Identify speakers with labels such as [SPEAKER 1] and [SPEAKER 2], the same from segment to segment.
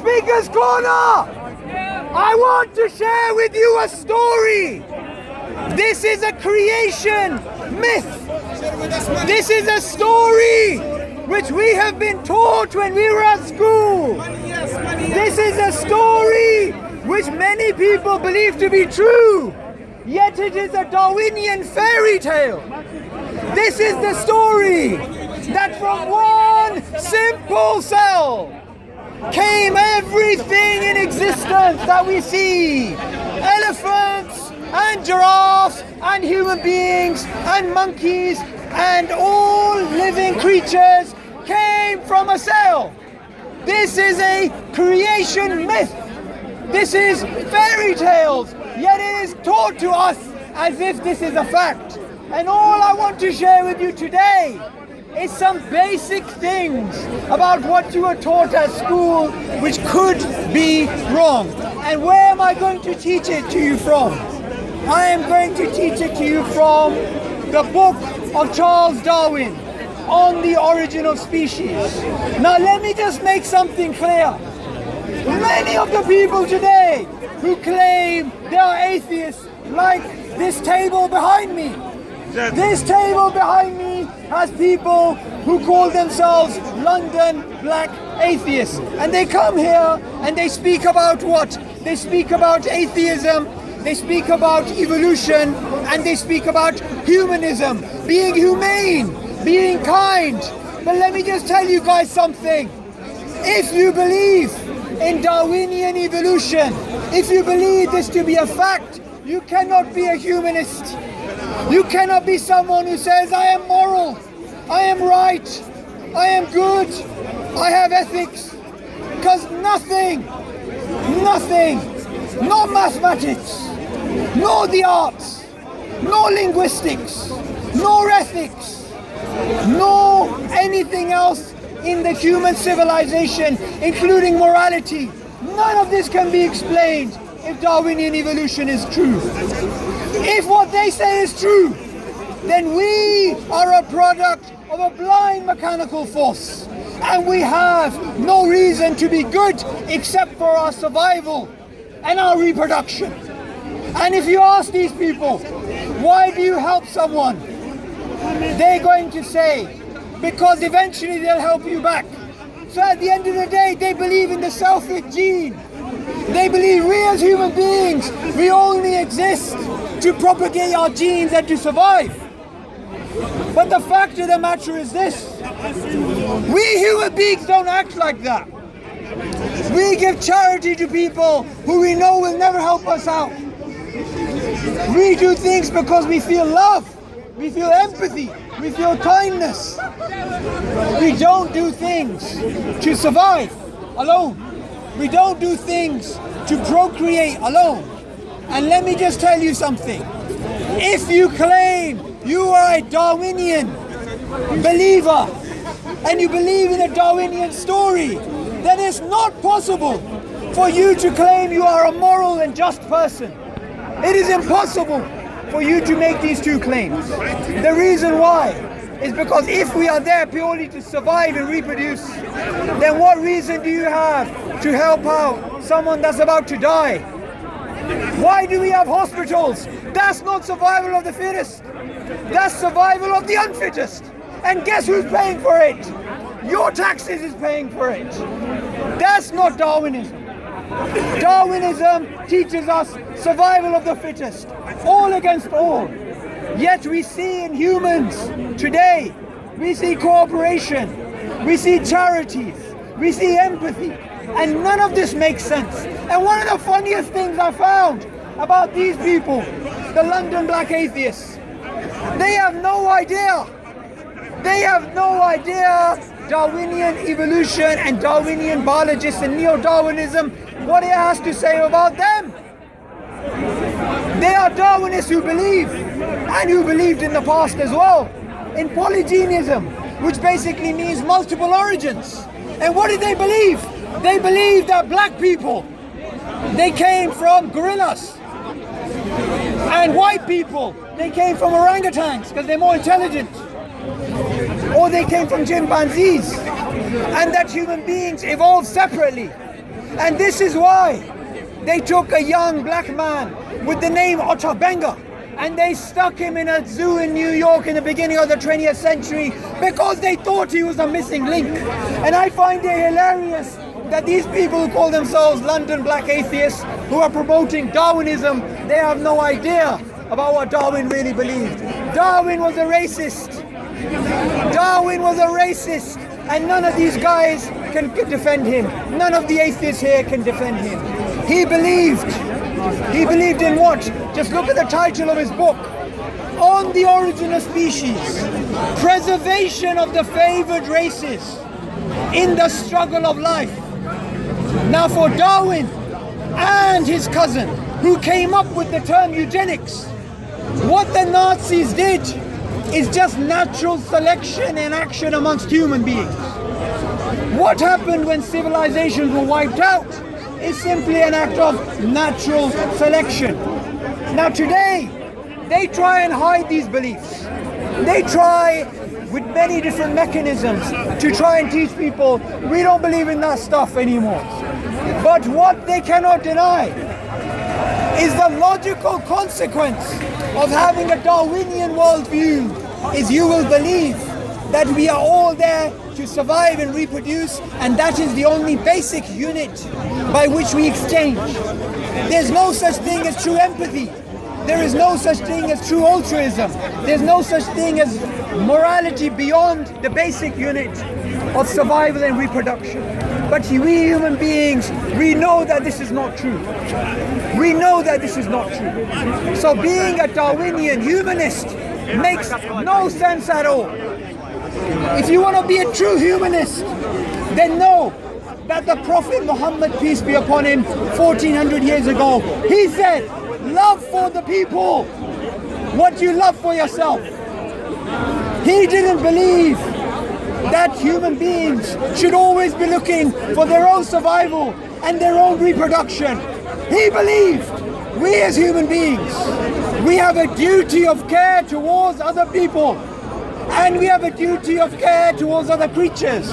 [SPEAKER 1] Speaker's Corner! I want to share with you a story. This is a creation myth. This is a story which we have been taught when we were at school. This is a story which many people believe to be true, yet it is a Darwinian fairy tale. This is the story that from one simple cell came everything in existence that we see. Elephants and giraffes and human beings and monkeys and all living creatures came from a cell. This is a creation myth. This is fairy tales, yet it is taught to us as if this is a fact. And all I want to share with you today is some basic things about what you were taught at school which could be wrong. And where am I going to teach it to you from? I am going to teach it to you from the book of Charles Darwin on the origin of species. Now let me just make something clear. Many of the people today who claim they are atheists, like this table behind me. This table behind me has people who call themselves London black atheists. And they come here and they speak about what? They speak about atheism, they speak about evolution, and they speak about humanism, being humane, being kind. But let me just tell you guys something. If you believe in Darwinian evolution, if you believe this to be a fact, you cannot be a humanist. You cannot be someone who says, I am moral, I am right, I am good, I have ethics. Because nothing, no mathematics, nor the arts, nor linguistics, nor ethics, nor anything else in the human civilization, including morality, none of this can be explained if Darwinian evolution is true. If what they say is true, then we are a product of a blind mechanical force, and we have no reason to be good except for our survival and our reproduction. And if you ask these people, why do you help someone? They're going to say, because eventually they'll help you back. So at the end of the day, they believe in the selfish gene. They believe we as human beings, we only exist to propagate our genes and to survive. But the fact of the matter is this: we human beings don't act like that. We give charity to people who we know will never help us out. We do things because we feel love, we feel empathy, we feel kindness. We don't do things to survive alone. We don't do things to procreate alone. And let me just tell you something. If you claim you are a Darwinian believer and you believe in a Darwinian story, then it's not possible for you to claim you are a moral and just person. It is impossible for you to make these two claims. The reason why is because if we are there purely to survive and reproduce, then what reason do you have to help out someone that's about to die? Why do we have hospitals? That's not survival of the fittest. That's survival of the unfittest. And guess who's paying for it? Your taxes is paying for it. That's not Darwinism. Darwinism teaches us survival of the fittest, all against all. Yet we see in humans today, we see cooperation, we see charities, we see empathy, and none of this makes sense. And one of the funniest things I found about these people, the London black atheists, they have no idea. They have no idea Darwinian evolution and Darwinian biologists and neo-Darwinism, what it has to say about them. They are Darwinists who believe, and who believed in the past as well, in polygenism, which basically means multiple origins. And what did they believe? They believed that black people, they came from gorillas. And white people, they came from orangutans because they're more intelligent. Or they came from chimpanzees. And that human beings evolved separately. And this is why they took a young black man with the name Otter Benga and they stuck him in a zoo in New York in the beginning of the 20th century because they thought he was a missing link. And I find it hilarious that these people who call themselves London black atheists, who are promoting Darwinism, they have no idea about what Darwin really believed. Darwin was a racist. Darwin was a racist, and none of these guys can defend him. None of the atheists here can defend him. He believed in what? Just look at the title of his book. On the Origin of Species, Preservation of the Favored Races in the Struggle of Life. Now for Darwin and his cousin, who came up with the term eugenics, what the Nazis did is just natural selection in action amongst human beings. What happened when civilizations were wiped out is simply an act of natural selection. Now today, they try and hide these beliefs. They try with many different mechanisms to try and teach people, we don't believe in that stuff anymore. But what they cannot deny is the logical consequence of having a Darwinian worldview is you will believe that we are all there to survive and reproduce, and that is the only basic unit by which we exchange. There's no such thing as true empathy. There is no such thing as true altruism. There's no such thing as morality beyond the basic unit of survival and reproduction. But we human beings, we know that this is not true. We know that this is not true. So being a Darwinian humanist makes no sense at all. If you want to be a true humanist, then know that the Prophet Muhammad, peace be upon him, 1400 years ago, he said, love for the people what you love for yourself. He didn't believe that human beings should always be looking for their own survival and their own reproduction. He believed we as human beings, we have a duty of care towards other people, and we have a duty of care towards other creatures,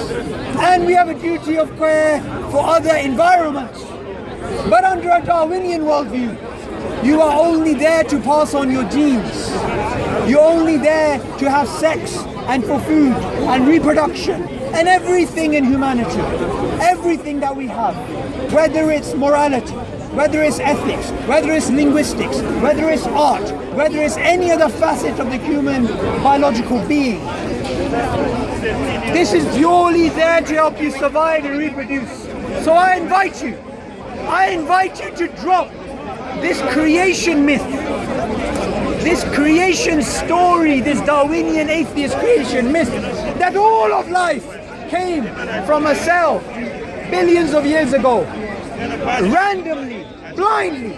[SPEAKER 1] and we have a duty of care for other environments. But under a Darwinian worldview, you are only there to pass on your genes. You're only there to have sex and for food and reproduction and everything in humanity. Everything that we have, whether it's morality, whether it's ethics, whether it's linguistics, whether it's art, whether it's any other facet of the human biological being. This is purely there to help you survive and reproduce. So I invite you to drop this creation myth, this creation story, this Darwinian atheist creation myth, that all of life came from a cell billions of years ago, randomly, blindly,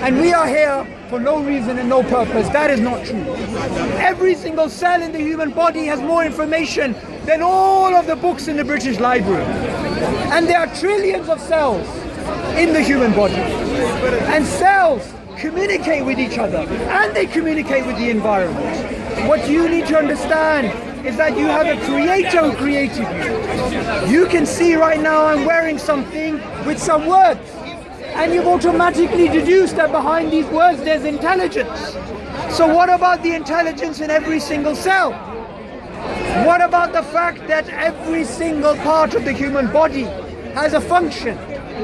[SPEAKER 1] and we are here for no reason and no purpose. That is not true. Every single cell in the human body has more information than all of the books in the British Library. And there are trillions of cells in the human body. And cells communicate with each other, and they communicate with the environment. What you need to understand is that you have a creator who created you. You can see right now I'm wearing something with some words, and you've automatically deduced that behind these words there's intelligence. So what about the intelligence in every single cell? What about the fact that every single part of the human body has a function,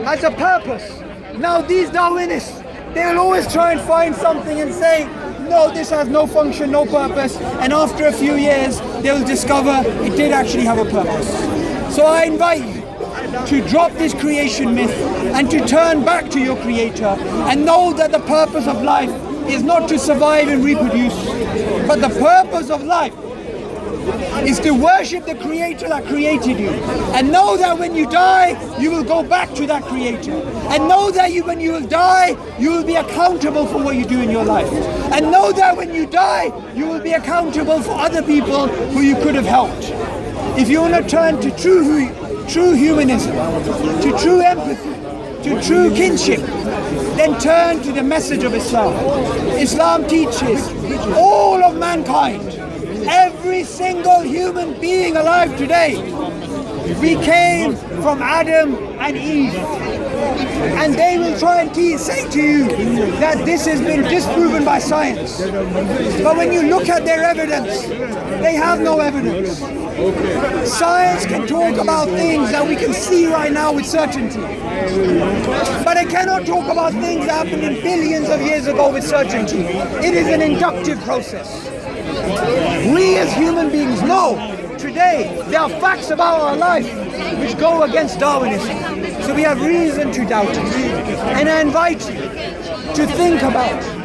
[SPEAKER 1] has a purpose? Now these Darwinists, they'll always try and find something and say, no, this has no function, no purpose, and after a few years they'll discover it did actually have a purpose. So I invite you to drop this creation myth and to turn back to your creator and know that the purpose of life is not to survive and reproduce, but the purpose of life is to worship the creator that created you, and know that when you die you will go back to that creator, and know that when you will die you will be accountable for what you do in your life, and know that when you die you will be accountable for other people who you could have helped. If you want to turn to true humanism, to true empathy, to true kinship, then turn to the message of Islam. Islam teaches all of mankind, every single human being alive today, We came from Adam and Eve. And they will try and say to you that this has been disproven by science. But when you look at their evidence, they have no evidence. Science can talk about things that we can see right now with certainty. But it cannot talk about things that happened in billions of years ago with certainty. It is an inductive process. We as human beings know today there are facts about our life which go against Darwinism. So we have reason to doubt it. And I invite you to think about